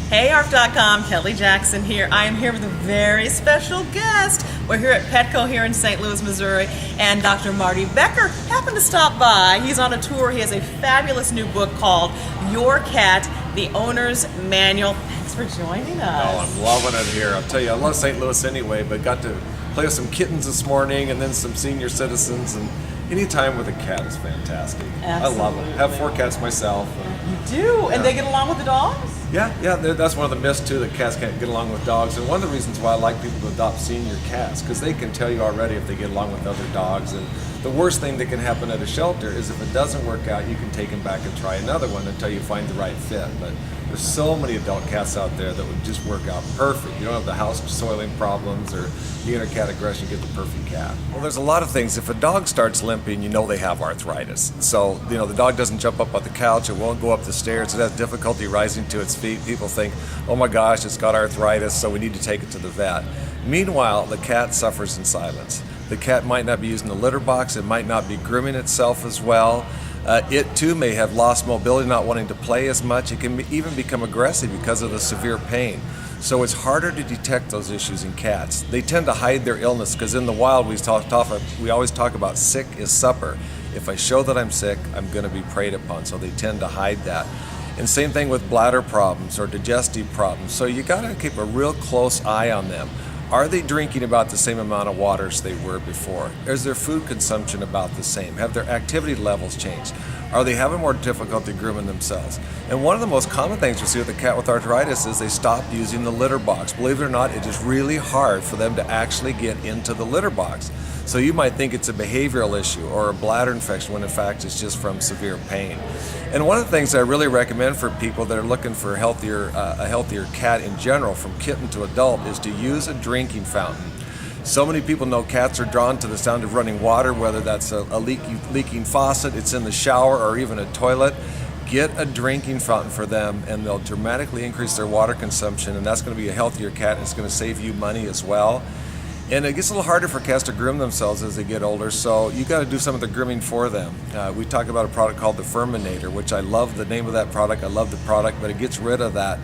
Hey, ARF.com, Kelly Jackson here. I am here with a very special guest. We're here at Petco here in St. Louis, Missouri, and Dr. Marty Becker happened to stop by. He's on a tour. He has a fabulous new book called Your Cat, The Owner's Manual. Thanks for joining us. Oh, I'm loving it here. I'll tell you, I love St. Louis anyway, but got to play with some kittens this morning and then some senior citizens, and any time with a cat is fantastic. Absolutely. I love it. I have 4 cats myself. You do? And they get along with the dogs? Yeah, that's one of the myths too, that cats can't get along with dogs. And one of the reasons why I like people to adopt senior cats, because they can tell you already if they get along with other dogs. And the worst thing that can happen at a shelter is if it doesn't work out, you can take them back and try another one until you find the right fit. But there's so many adult cats out there that would just work out perfect. You don't have the house soiling problems or the inner cat aggression, get the perfect cat. Well, there's a lot of things. If a dog starts limping, you know they have arthritis. So, the dog doesn't jump up on the couch, it won't go up the stairs, it has difficulty rising to its feet. People think, oh my gosh, it's got arthritis, so we need to take it to the vet. Meanwhile, the cat suffers in silence. The cat might not be using the litter box, it might not be grooming itself as well. It too may have lost mobility, not wanting to play as much. It can even become aggressive because of the severe pain. So it's harder to detect those issues in cats. They tend to hide their illness because in the wild we always talk about sick is supper. If I show that I'm sick, I'm going to be preyed upon. So they tend to hide that. And same thing with bladder problems or digestive problems. So you got to keep a real close eye on them. Are they drinking about the same amount of water as they were before? Is their food consumption about the same? Have their activity levels changed? Are they having more difficulty grooming themselves? And one of the most common things we see with a cat with arthritis is they stop using the litter box. Believe it or not, it is really hard for them to actually get into the litter box. So you might think it's a behavioral issue or a bladder infection when in fact it's just from severe pain. And one of the things I really recommend for people that are looking for a healthier cat in general, from kitten to adult, is to use a drinking fountain. So many people know cats are drawn to the sound of running water, whether that's a leaking faucet, it's in the shower, or even a toilet. Get a drinking fountain for them and they'll dramatically increase their water consumption, and that's going to be a healthier cat and it's going to save you money as well. And it gets a little harder for cats to groom themselves as they get older, so you got to do some of the grooming for them. We talk about a product called the Furminator, which I love the name of that product. I love the product, but it gets rid of that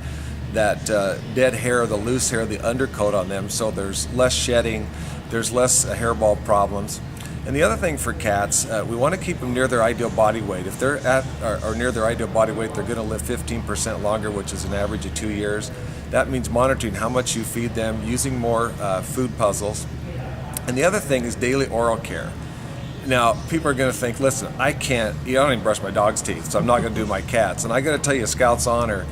dead hair, the loose hair, the undercoat on them, so there's less shedding, there's less hairball problems. And the other thing for cats, we want to keep them near their ideal body weight. If they're at or near their ideal body weight, they're going to live 15% longer, which is an average of 2 years. That means monitoring how much you feed them, using more food puzzles. And the other thing is daily oral care. Now, people are going to think, listen, I don't even brush my dog's teeth, so I'm not going to do my cats. And I got to tell you, Scout's honor,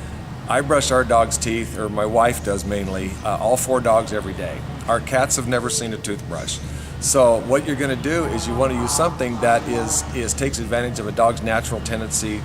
I brush our dog's teeth, or my wife does mainly, all 4 dogs every day. Our cats have never seen a toothbrush. So what you're going to do is you want to use something that takes advantage of a cat's natural tendency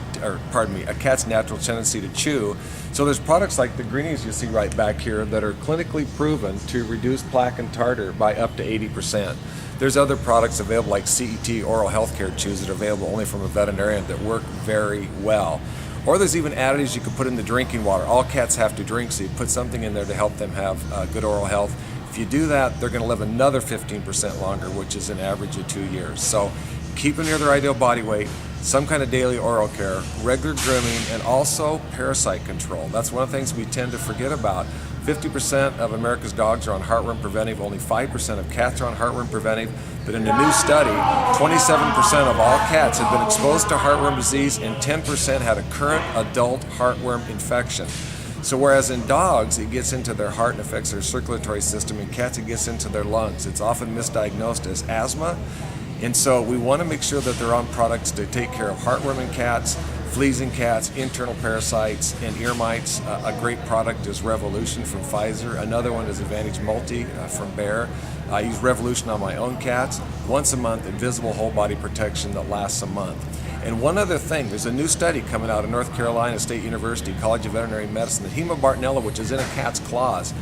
to chew. So there's products like the greenies you see right back here that are clinically proven to reduce plaque and tartar by up to 80%. There's other products available like CET oral healthcare chews that are available only from a veterinarian that work very well. Or there's even additives you can put in the drinking water. All cats have to drink, so you put something in there to help them have good oral health. If you do that, they're going to live another 15% longer, which is an average of 2 years. So keep them near their ideal body weight, some kind of daily oral care, regular grooming, and also parasite control. That's one of the things we tend to forget about. 50% of America's dogs are on heartworm preventive, only 5% of cats are on heartworm preventive, but in a new study, 27% of all cats have been exposed to heartworm disease and 10% had a current adult heartworm infection. So whereas in dogs, it gets into their heart and affects their circulatory system, in cats it gets into their lungs. It's often misdiagnosed as asthma. And so we want to make sure that they're on products to take care of heartworm in cats, fleas in cats, internal parasites, and ear mites. A great product is Revolution from Pfizer. Another one is Advantage Multi from Bayer. I use Revolution on my own cats. Once a month, invisible whole body protection that lasts a month. And one other thing, there's a new study coming out of North Carolina State University College of Veterinary Medicine, the Hemabartonella, which is in a cat's claws.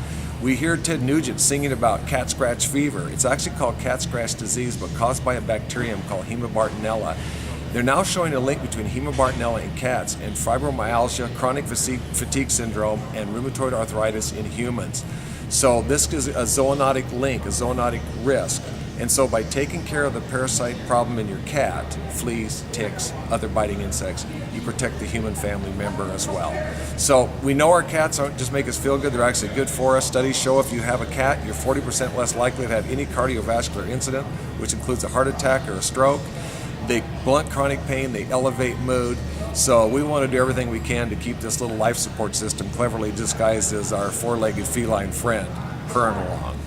We hear Ted Nugent singing about cat scratch fever. It's actually called cat scratch disease, but caused by a bacterium called Hemabartonella. They're now showing a link between Hemabartonella in cats and fibromyalgia, chronic fatigue syndrome, and rheumatoid arthritis in humans. So this is a zoonotic link, a zoonotic risk And so by taking care of the parasite problem in your cat, fleas, ticks, other biting insects, you protect the human family member as well. So we know our cats don't just make us feel good, they're actually good for us. Studies show if you have a cat, you're 40% less likely to have any cardiovascular incident, which includes a heart attack or a stroke. They blunt chronic pain, they elevate mood. So we want to do everything we can to keep this little life support system cleverly disguised as our four-legged feline friend purring along.